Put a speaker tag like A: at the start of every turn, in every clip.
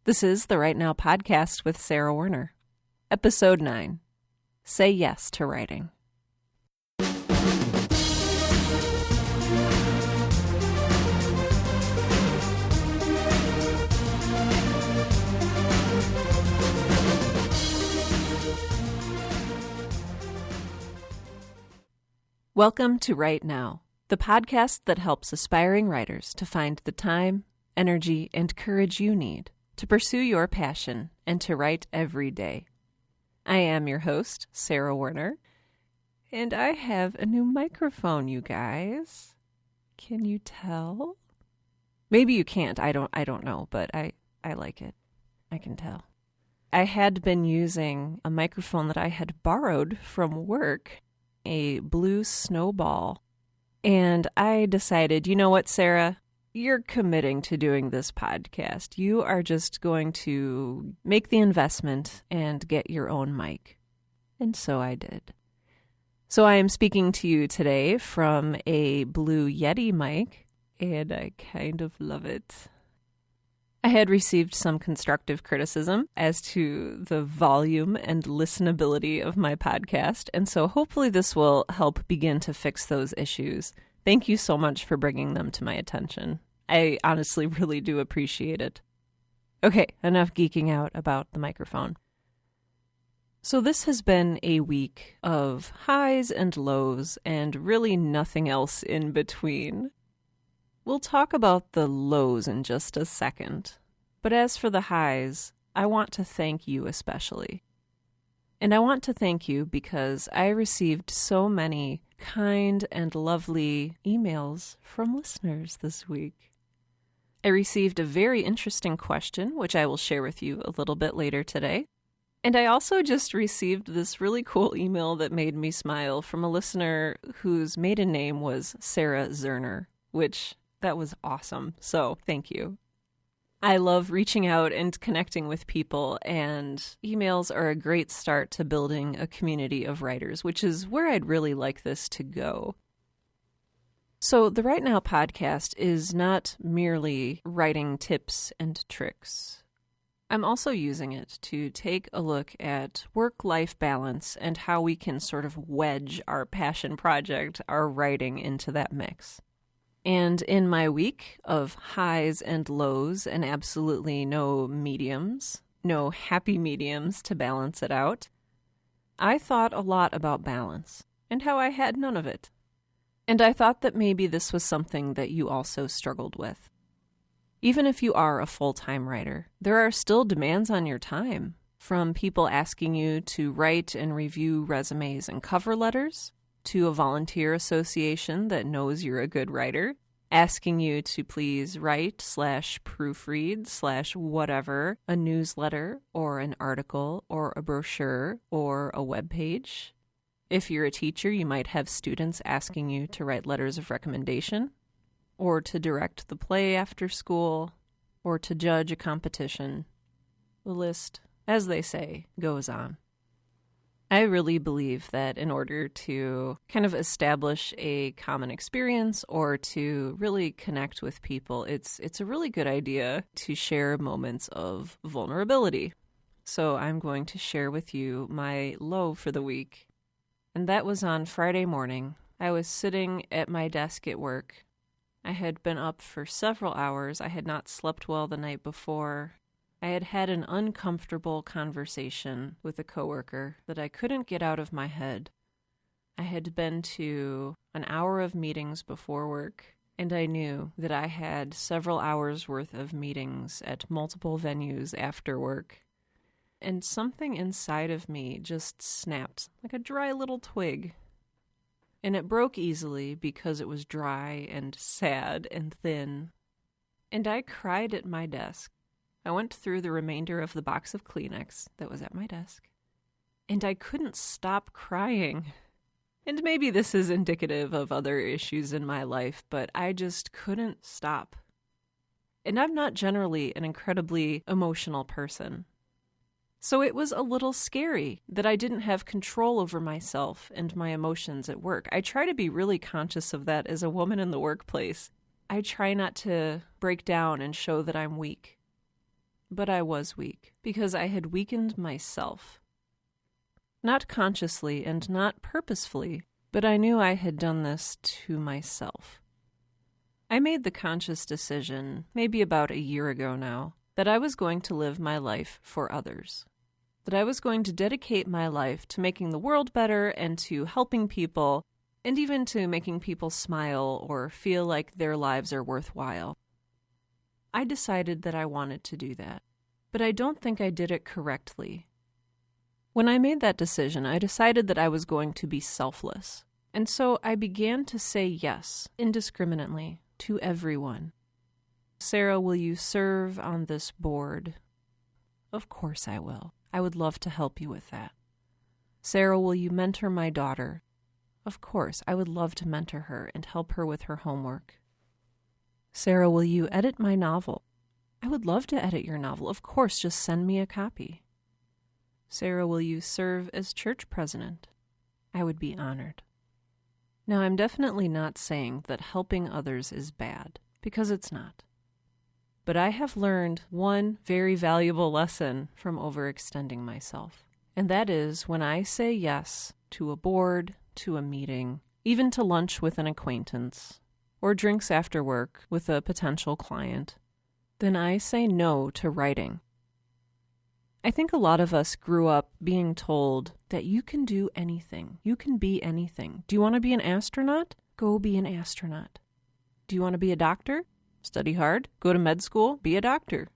A: This is the Right Now podcast with Sarah Werner. Episode 9, Say Yes to Writing. Welcome to Right Now, the podcast that helps aspiring writers to find the time, energy, and courage you need to pursue your passion and to write every day. I am your host, Sarah Werner, and I have a new microphone, you guys. Can you tell? Maybe you can't. I don't know, but I like it. I can tell. I had been using a microphone that I had borrowed from work, a Blue Snowball, and I decided, you know what, Sarah? You're committing to doing this podcast. You are just going to make the investment and get your own mic. And so I did. So I am speaking to you today from a Blue Yeti mic, and I kind of love it. I had received some constructive criticism as to the volume and listenability of my podcast, and so hopefully this will help begin to fix those issues. Thank you so much for bringing them to my attention. I honestly really do appreciate it. Okay, enough geeking out about the microphone. So this has been a week of highs and lows and really nothing else in between. We'll talk about the lows in just a second. But as for the highs, I want to thank you especially. And I want to thank you because I received so many kind and lovely emails from listeners this week. I received a very interesting question, which I will share with you a little bit later today. And I also just received this really cool email that made me smile from a listener whose maiden name was Sarah Zerner, which that was awesome. So thank you. I love reaching out and connecting with people, and emails are a great start to building a community of writers, which is where I'd really like this to go. So the Right Now podcast is not merely writing tips and tricks. I'm also using it to take a look at work-life balance and how we can sort of wedge our passion project, our writing, into that mix. And in my week of highs and lows and absolutely no mediums, no happy mediums to balance it out, I thought a lot about balance and how I had none of it. And I thought that maybe this was something that you also struggled with. Even if you are a full-time writer, there are still demands on your time, from people asking you to write and review resumes and cover letters, to a volunteer association that knows you're a good writer, asking you to please write/proofread/whatever, a newsletter or an article or a brochure or a web page. If you're a teacher, you might have students asking you to write letters of recommendation, or to direct the play after school, or to judge a competition. The list, as they say, goes on. I really believe that in order to kind of establish a common experience or to really connect with people, it's a really good idea to share moments of vulnerability. So I'm going to share with you my low for the week. And that was on Friday morning. I was sitting at my desk at work. I had been up for several hours. I had not slept well the night before. I had had an uncomfortable conversation with a coworker that I couldn't get out of my head. I had been to an hour of meetings before work, and I knew that I had several hours worth of meetings at multiple venues after work. And something inside of me just snapped like a dry little twig. And it broke easily because it was dry and sad and thin. And I cried at my desk. I went through the remainder of the box of Kleenex that was at my desk, and I couldn't stop crying. And maybe this is indicative of other issues in my life, but I just couldn't stop. And I'm not generally an incredibly emotional person. So it was a little scary that I didn't have control over myself and my emotions at work. I try to be really conscious of that as a woman in the workplace. I try not to break down and show that I'm weak. but I was weak because I had weakened myself. Not consciously and not purposefully, but I knew I had done this to myself. I made the conscious decision, maybe about a year ago now, that I was going to live my life for others. That I was going to dedicate my life to making the world better and to helping people, and even to making people smile or feel like their lives are worthwhile. I decided that I wanted to do that, but I don't think I did it correctly. When I made that decision, I decided that I was going to be selfless, and so I began to say yes, indiscriminately, to everyone. Sarah, will you serve on this board? Of course I will. I would love to help you with that. Sarah, will you mentor my daughter? Of course, I would love to mentor her and help her with her homework. Sarah, will you edit my novel? I would love to edit your novel. Of course, just send me a copy. Sarah, will you serve as church president? I would be honored. Now, I'm definitely not saying that helping others is bad, because it's not. But I have learned one very valuable lesson from overextending myself, and that is when I say yes to a board, to a meeting, even to lunch with an acquaintance, or drinks after work with a potential client, then I say no to writing. I think a lot of us grew up being told that you can do anything. You can be anything. Do you want to be an astronaut? Go be an astronaut. Do you want to be a doctor? Study hard, go to med school, be a doctor.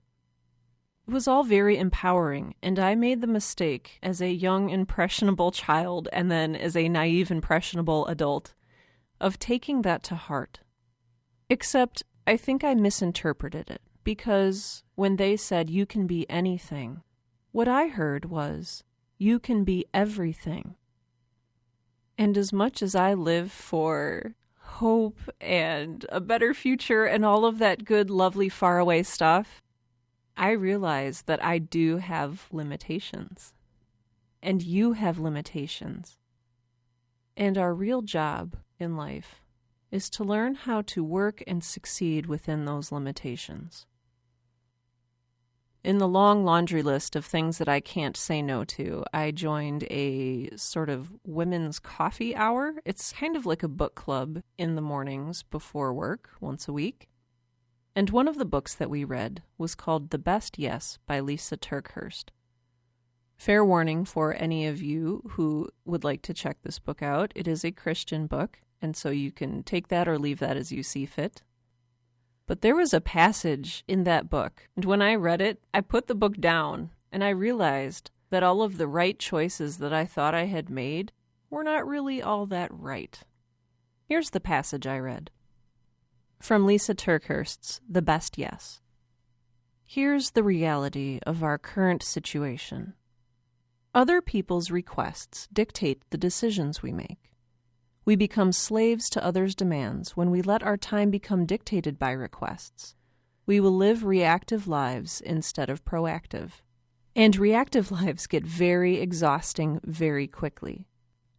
A: It was all very empowering, and I made the mistake as a young, impressionable child and then as a naive, impressionable adult of taking that to heart. Except I think I misinterpreted it, because when they said you can be anything, what I heard was, you can be everything. And as much as I live for hope and a better future and all of that good, lovely, faraway stuff, I realize that I do have limitations. And you have limitations. And our real job in life is to learn how to work and succeed within those limitations. In the long laundry list of things that I can't say no to, I joined a sort of women's coffee hour. It's kind of like a book club in the mornings before work, once a week. And one of the books that we read was called The Best Yes by Lisa TerKeurst. Fair warning for any of you who would like to check this book out. It is a Christian book, and so you can take that or leave that as you see fit. But there was a passage in that book, and when I read it, I put the book down, and I realized that all of the right choices that I thought I had made were not really all that right. Here's the passage I read. From Lisa TerKeurst's The Best Yes. Here's the reality of our current situation. Other people's requests dictate the decisions we make. We become slaves to others' demands when we let our time become dictated by requests. We will live reactive lives instead of proactive. And reactive lives get very exhausting very quickly.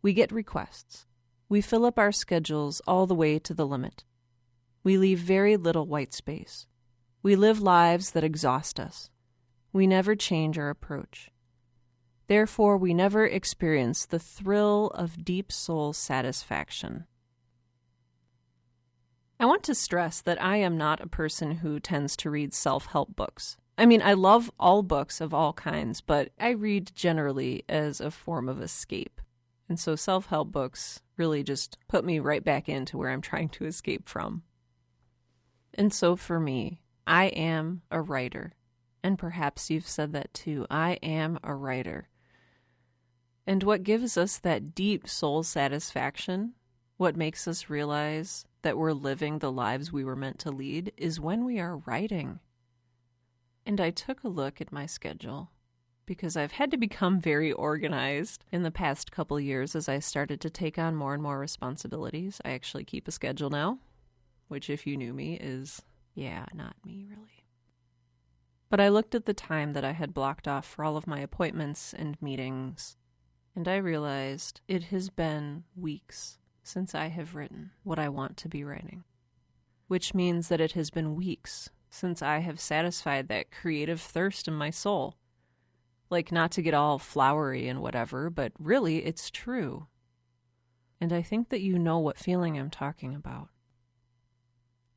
A: We get requests. We fill up our schedules all the way to the limit. We leave very little white space. We live lives that exhaust us. We never change our approach. Therefore, we never experience the thrill of deep soul satisfaction. I want to stress that I am not a person who tends to read self-help books. I mean, I love all books of all kinds, but I read generally as a form of escape. And so self-help books really just put me right back into where I'm trying to escape from. And so for me, I am a writer. And perhaps you've said that too. I am a writer. And what gives us that deep soul satisfaction, what makes us realize that we're living the lives we were meant to lead, is when we are writing. And I took a look at my schedule, because I've had to become very organized in the past couple years as I started to take on more and more responsibilities. I actually keep a schedule now, which if you knew me is, not me really. But I looked at the time that I had blocked off for all of my appointments and meetings, and I realized it has been weeks since I have written what I want to be writing, which means that it has been weeks since I have satisfied that creative thirst in my soul. Like, not to get all flowery and whatever, but really, it's true. And I think that you know what feeling I'm talking about.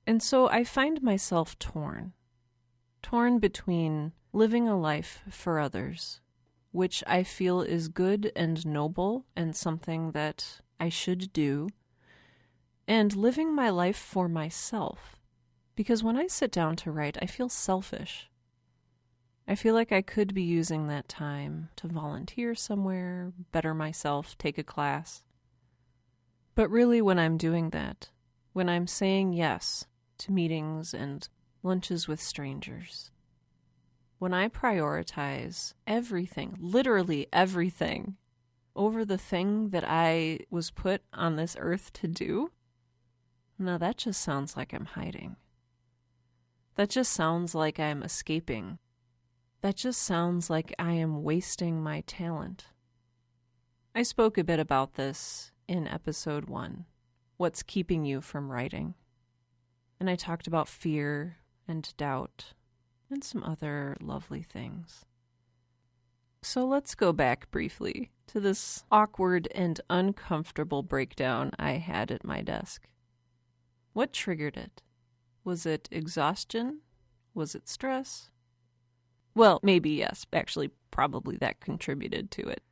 A: And so I find myself torn between living a life for others, which I feel is good and noble and something that I should do, and living my life for myself. Because when I sit down to write, I feel selfish. I feel like I could be using that time to volunteer somewhere, better myself, take a class. But really, when I'm doing that, when I'm saying yes to meetings and lunches with strangers, when I prioritize everything, literally everything, over the thing that I was put on this earth to do, now that just sounds like I'm hiding. That just sounds like I'm escaping. That just sounds like I am wasting my talent. I spoke a bit about this in episode 1, What's Keeping You from Writing? And I talked about fear and doubt and some other lovely things. So let's go back briefly to this awkward and uncomfortable breakdown I had at my desk. What triggered it? Was it exhaustion? Was it stress? Well, maybe yes. Actually, probably that contributed to it.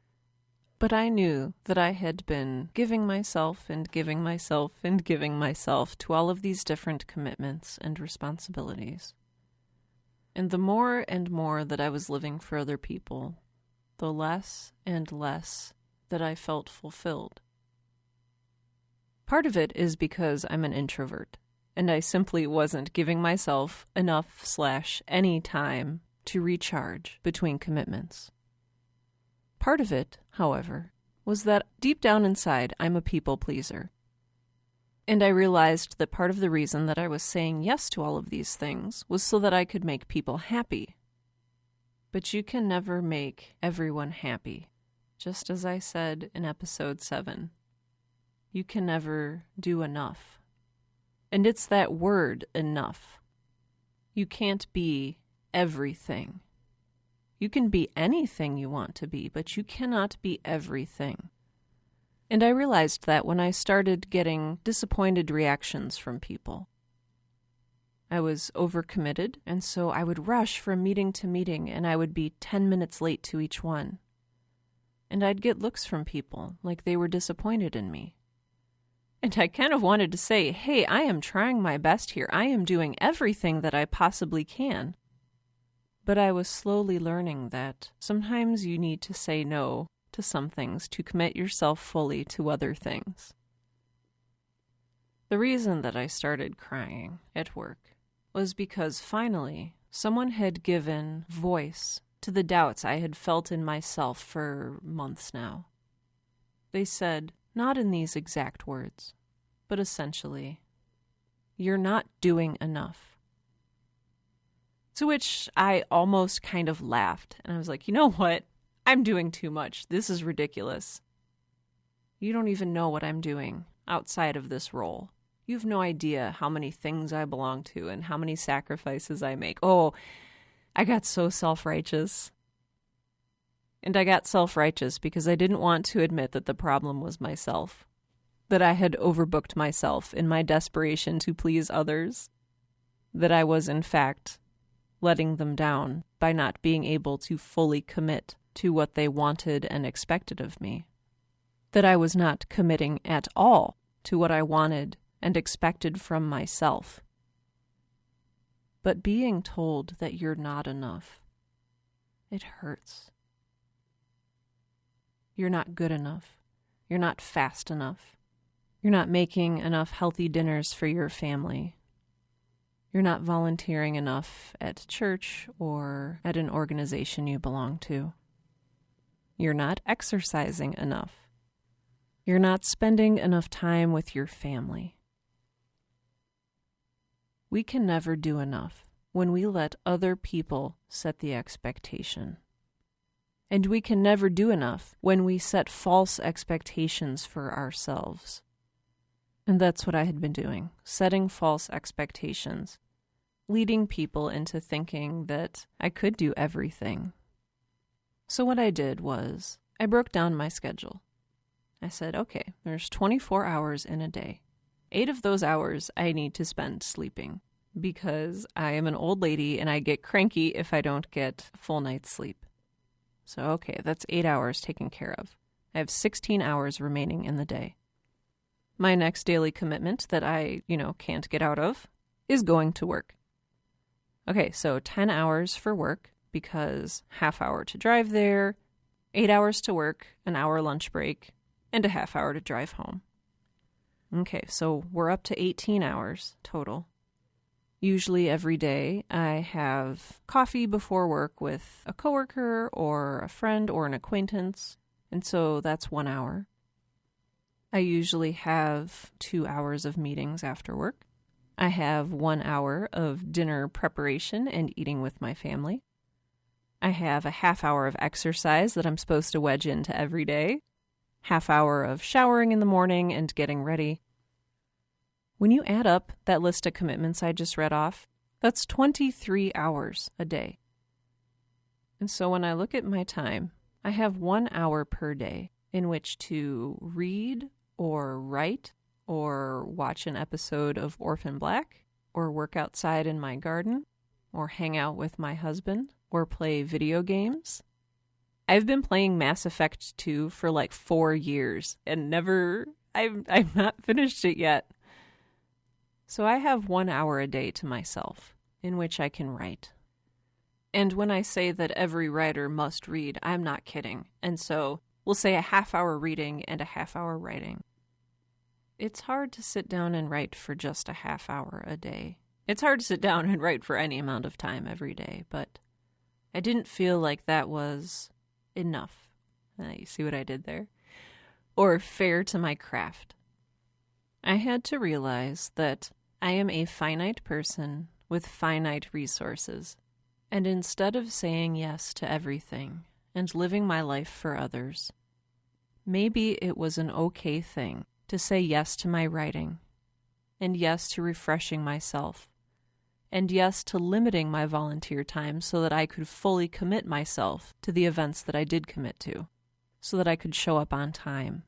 A: But I knew that I had been giving myself and giving myself and giving myself to all of these different commitments and responsibilities. And the more and more that I was living for other people, the less and less that I felt fulfilled. Part of it is because I'm an introvert, and I simply wasn't giving myself enough/any time to recharge between commitments. Part of it, however, was that deep down inside, I'm a people pleaser. And I realized that part of the reason that I was saying yes to all of these things was so that I could make people happy. But you can never make everyone happy. Just as I said in episode 7, you can never do enough. And it's that word, enough. You can't be everything. You can be anything you want to be, but you cannot be everything. And I realized that when I started getting disappointed reactions from people. I was overcommitted, and so I would rush from meeting to meeting, and I would be 10 minutes late to each one. And I'd get looks from people like they were disappointed in me. And I kind of wanted to say, hey, I am trying my best here. I am doing everything that I possibly can. But I was slowly learning that sometimes you need to say no to some things to commit yourself fully to other things. The reason that I started crying at work was because finally someone had given voice to the doubts I had felt in myself for months now. They said, not in these exact words, but essentially, you're not doing enough. To which I almost kind of laughed, and I was like, you know what? I'm doing too much. This is ridiculous. You don't even know what I'm doing outside of this role. You have no idea how many things I belong to and how many sacrifices I make. Oh, I got so self-righteous. And I got self-righteous because I didn't want to admit that the problem was myself, that I had overbooked myself in my desperation to please others, that I was, in fact, letting them down by not being able to fully commit to what they wanted and expected of me, that I was not committing at all to what I wanted and expected from myself. But being told that you're not enough, it hurts. You're not good enough. You're not fast enough. You're not making enough healthy dinners for your family. You're not volunteering enough at church or at an organization you belong to. You're not exercising enough. You're not spending enough time with your family. We can never do enough when we let other people set the expectation. And we can never do enough when we set false expectations for ourselves. And that's what I had been doing, setting false expectations, leading people into thinking that I could do everything. So what I did was I broke down my schedule. I said, okay, there's 24 hours in a day. 8 of those hours I need to spend sleeping because I am an old lady and I get cranky if I don't get a full night's sleep. So, okay, that's 8 hours taken care of. I have 16 hours remaining in the day. My next daily commitment that I, can't get out of is going to work. Okay, so 10 hours for work because half hour to drive there, 8 hours to work, an hour lunch break, and a half hour to drive home. Okay, so we're up to 18 hours total. Usually every day I have coffee before work with a coworker or a friend or an acquaintance, and so that's 1 hour. I usually have 2 hours of meetings after work. I have 1 hour of dinner preparation and eating with my family. I have a half hour of exercise that I'm supposed to wedge into every day. Half hour of showering in the morning and getting ready. When you add up that list of commitments I just read off, that's 23 hours a day. And so when I look at my time, I have 1 hour per day in which to read or write or watch an episode of Orphan Black or work outside in my garden or hang out with my husband or play video games. I've been playing Mass Effect 2 for like 4 years and I've not finished it yet. So I have 1 hour a day to myself in which I can write. And when I say that every writer must read, I'm not kidding. And so we'll say a half hour reading and a half hour writing. It's hard to sit down and write for just a half hour a day. It's hard to sit down and write for any amount of time every day, but I didn't feel like that was enough. You see what I did there? Or fair to my craft. I had to realize that I am a finite person with finite resources. And instead of saying yes to everything and living my life for others, maybe it was an okay thing to say yes to my writing, and yes to refreshing myself, and yes to limiting my volunteer time so that I could fully commit myself to the events that I did commit to, so that I could show up on time,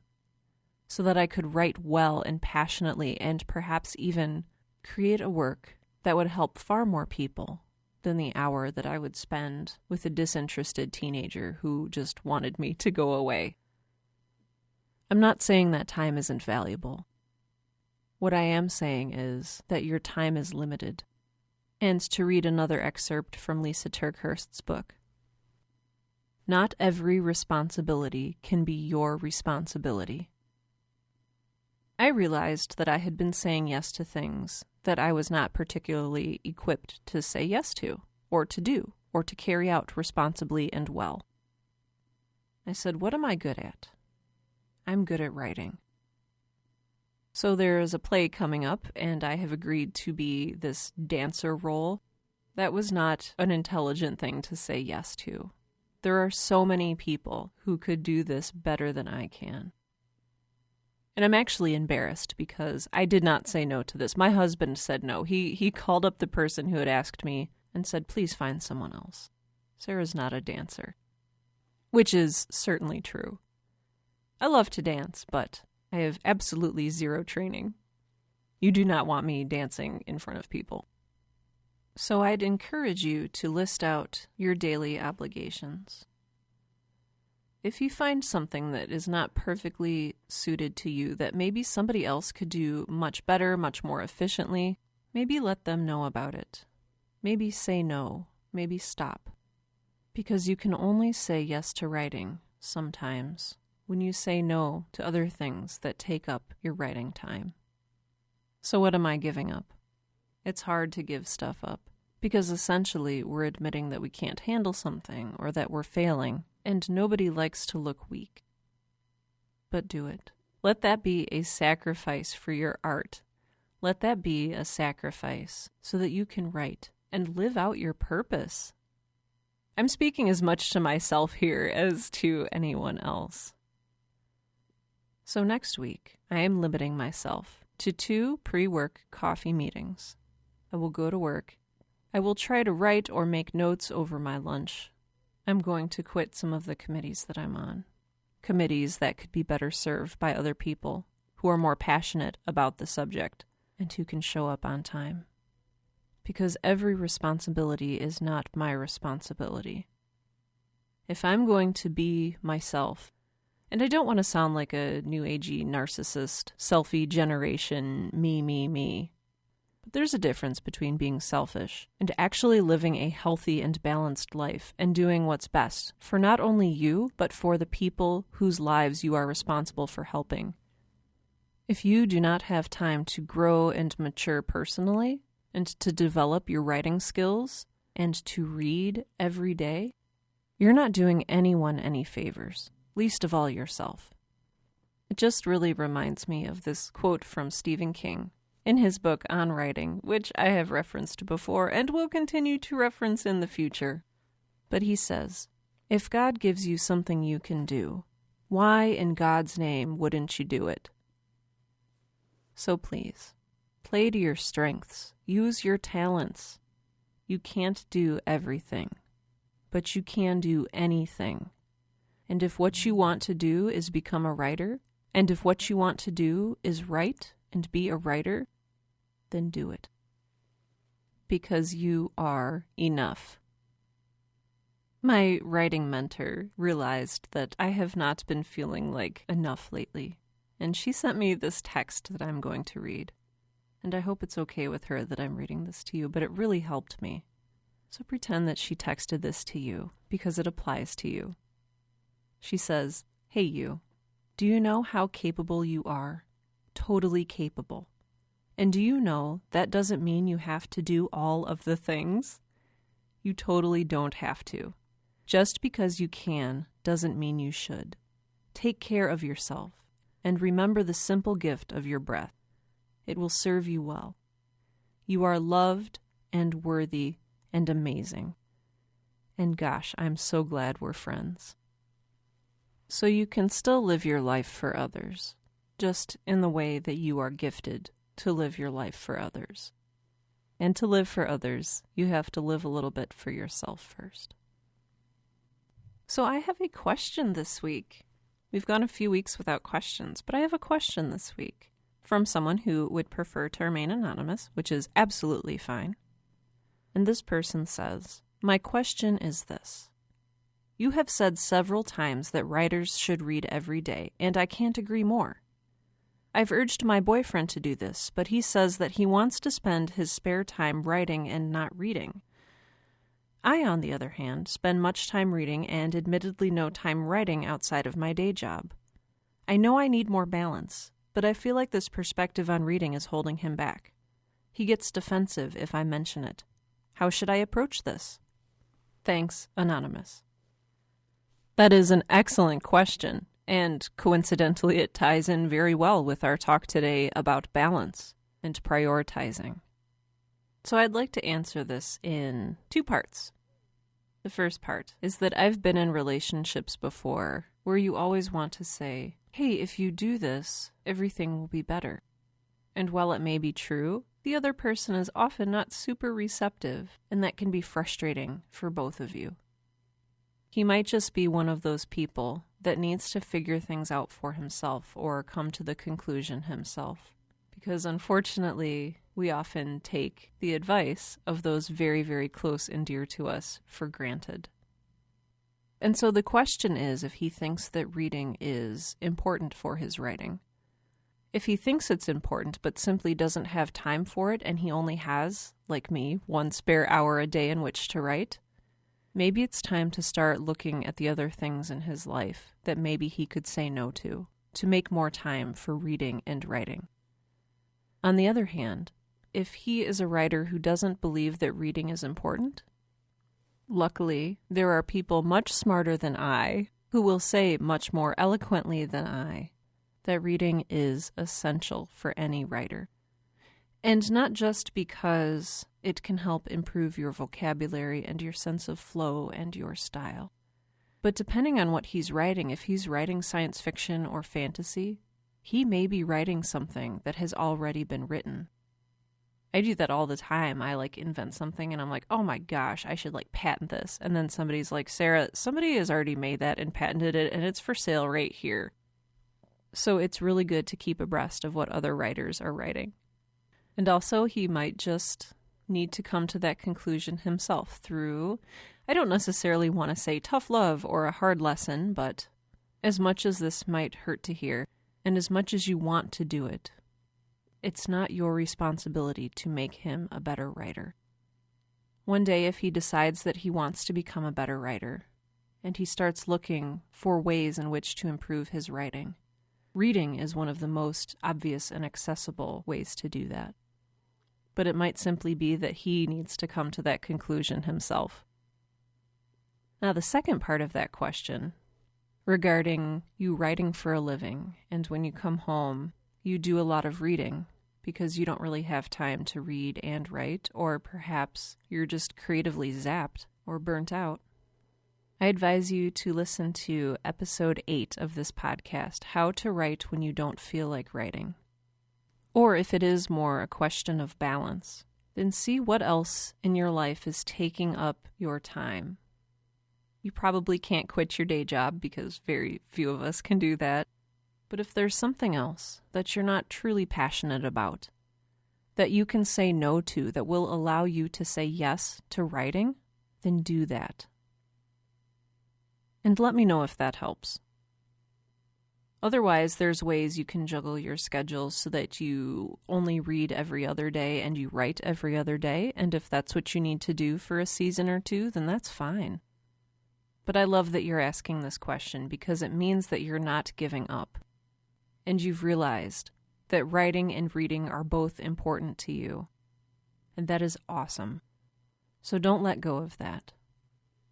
A: so that I could write well and passionately and perhaps even create a work that would help far more people than the hour that I would spend with a disinterested teenager who just wanted me to go away. I'm not saying that time isn't valuable. What I am saying is that your time is limited. And to read another excerpt from Lisa TerKeurst's book, not every responsibility can be your responsibility. I realized that I had been saying yes to things that I was not particularly equipped to say yes to, or to do, or to carry out responsibly and well. I said, what am I good at? I'm good at writing. So there is a play coming up, and I have agreed to be this dancer role. That was not an intelligent thing to say yes to. There are so many people who could do this better than I can. And I'm actually embarrassed because I did not say no to this. My husband said no. He called up the person who had asked me and said, please find someone else. Sarah's not a dancer. Which is certainly true. I love to dance, but I have absolutely zero training. You do not want me dancing in front of people. So I'd encourage you to list out your daily obligations. If you find something that is not perfectly suited to you, that maybe somebody else could do much better, much more efficiently, maybe let them know about it. Maybe say no. Maybe stop. Because you can only say yes to writing sometimes when you say no to other things that take up your writing time. So what am I giving up? It's hard to give stuff up because essentially we're admitting that we can't handle something or that we're failing, and nobody likes to look weak. But do it. Let that be a sacrifice for your art. Let that be a sacrifice so that you can write and live out your purpose. I'm speaking as much to myself here as to anyone else. So next week, I am limiting myself to 2 pre-work coffee meetings. I will go to work, I will try to write or make notes over my lunch. I'm going to quit some of the committees that I'm on. Committees that could be better served by other people who are more passionate about the subject and who can show up on time. Because every responsibility is not my responsibility. If I'm going to be myself, and I don't want to sound like a new agey narcissist, selfie generation, me, but there's a difference between being selfish and actually living a healthy and balanced life and doing what's best for not only you, but for the people whose lives you are responsible for helping. If you do not have time to grow and mature personally, and to develop your writing skills, and to read every day, you're not doing anyone any favors, least of all yourself. It just really reminds me of this quote from Stephen King in his book On Writing, which I have referenced before and will continue to reference in the future. But he says, "If God gives you something you can do, why in God's name wouldn't you do it?" So please, play to your strengths. Use your talents. You can't do everything, but you can do anything. And if what you want to do is become a writer, and if what you want to do is write and be a writer, then do it. Because you are enough. My writing mentor realized that I have not been feeling like enough lately, and she sent me this text that I'm going to read. And I hope it's okay with her that I'm reading this to you, but it really helped me. So pretend that she texted this to you, because it applies to you. She says, "Hey you, do you know how capable you are? Totally capable. And do you know that doesn't mean you have to do all of the things? You totally don't have to. Just because you can doesn't mean you should. Take care of yourself, and remember the simple gift of your breath. It will serve you well. You are loved and worthy and amazing. And gosh, I'm so glad we're friends." So you can still live your life for others, just in the way that you are gifted to live your life for others. And to live for others, you have to live a little bit for yourself first. So I have a question this week. We've gone a few weeks without questions, but I have a question this week from someone who would prefer to remain anonymous, which is absolutely fine. And this person says, "My question is this. You have said several times that writers should read every day, and I can't agree more. I've urged my boyfriend to do this, but he says that he wants to spend his spare time writing and not reading. I, on the other hand, spend much time reading and admittedly no time writing outside of my day job. I know I need more balance, but I feel like this perspective on reading is holding him back. He gets defensive if I mention it. How should I approach this? Thanks, Anonymous." That is an excellent question, and coincidentally it ties in very well with our talk today about balance and prioritizing. So I'd like to answer this in 2 parts. The first part is that I've been in relationships before where you always want to say, "Hey, if you do this, everything will be better." And while it may be true, the other person is often not super receptive, and that can be frustrating for both of you. He might just be one of those people that needs to figure things out for himself or come to the conclusion himself. Because unfortunately, we often take the advice of those very, very close and dear to us for granted. And so the question is if he thinks that reading is important for his writing. If he thinks it's important but simply doesn't have time for it and he only has, like me, 1 spare hour a day in which to write, maybe it's time to start looking at the other things in his life that maybe he could say no to make more time for reading and writing. On the other hand, if he is a writer who doesn't believe that reading is important, luckily, there are people much smarter than I who will say much more eloquently than I that reading is essential for any writer. And not just because it can help improve your vocabulary and your sense of flow and your style, but depending on what he's writing, if he's writing science fiction or fantasy, he may be writing something that has already been written. I do that all the time. I invent something and I'm like, oh my gosh, I should patent this. And then somebody's like, Sarah, somebody has already made that and patented it and it's for sale right here. So it's really good to keep abreast of what other writers are writing. And also he might just need to come to that conclusion himself through, I don't necessarily want to say tough love or a hard lesson, but as much as this might hurt to hear, and as much as you want to do it, it's not your responsibility to make him a better writer. One day, if he decides that he wants to become a better writer, and he starts looking for ways in which to improve his writing, reading is one of the most obvious and accessible ways to do that. But it might simply be that he needs to come to that conclusion himself. Now, the second part of that question, regarding you writing for a living, and when you come home, you do a lot of reading because you don't really have time to read and write, or perhaps you're just creatively zapped or burnt out. I advise you to listen to episode 8 of this podcast, How to Write When You Don't Feel Like Writing. Or if it is more a question of balance, then see what else in your life is taking up your time. You probably can't quit your day job because very few of us can do that. But if there's something else that you're not truly passionate about, that you can say no to, that will allow you to say yes to writing, then do that. And let me know if that helps. Otherwise, there's ways you can juggle your schedules so that you only read every other day and you write every other day. And if that's what you need to do for a season or two, then that's fine. But I love that you're asking this question because it means that you're not giving up. And you've realized that writing and reading are both important to you. And that is awesome. So don't let go of that.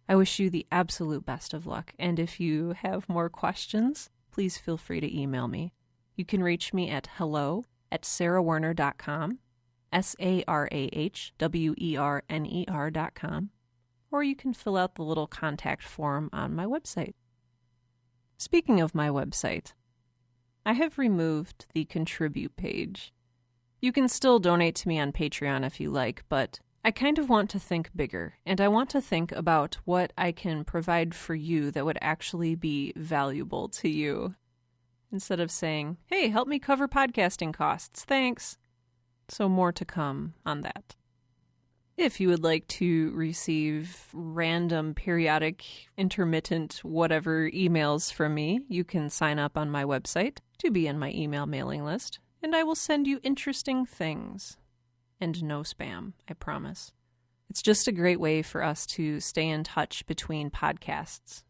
A: I wish you the absolute best of luck. And if you have more questions, please feel free to email me. You can reach me at hello@sarahwerner.com, SARAHWERNER.com, or you can fill out the little contact form on my website. Speaking of my website, I have removed the contribute page. You can still donate to me on Patreon if you like, but I kind of want to think bigger, and I want to think about what I can provide for you that would actually be valuable to you. Instead of saying, hey, help me cover podcasting costs, thanks. So more to come on that. If you would like to receive random, periodic, intermittent, whatever emails from me, you can sign up on my website to be in my email mailing list, and I will send you interesting things. And no spam, I promise. It's just a great way for us to stay in touch between podcasts.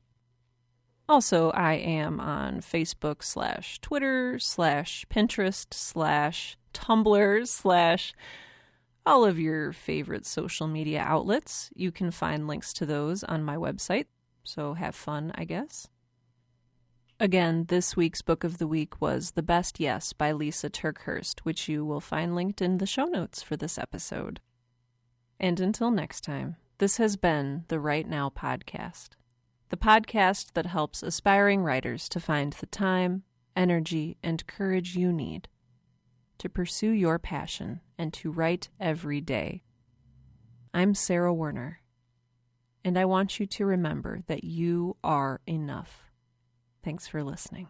A: Also, I am on Facebook /Twitter /Pinterest /Tumblr all of your favorite social media outlets. You can find links to those on my website, so have fun, I guess. Again, this week's book of the week was The Best Yes by Lisa TerKeurst, which you will find linked in the show notes for this episode. And until next time, this has been the Right Now Podcast, the podcast that helps aspiring writers to find the time, energy, and courage you need to pursue your passion and to write every day. I'm Sarah Werner, and I want you to remember that you are enough. Thanks for listening.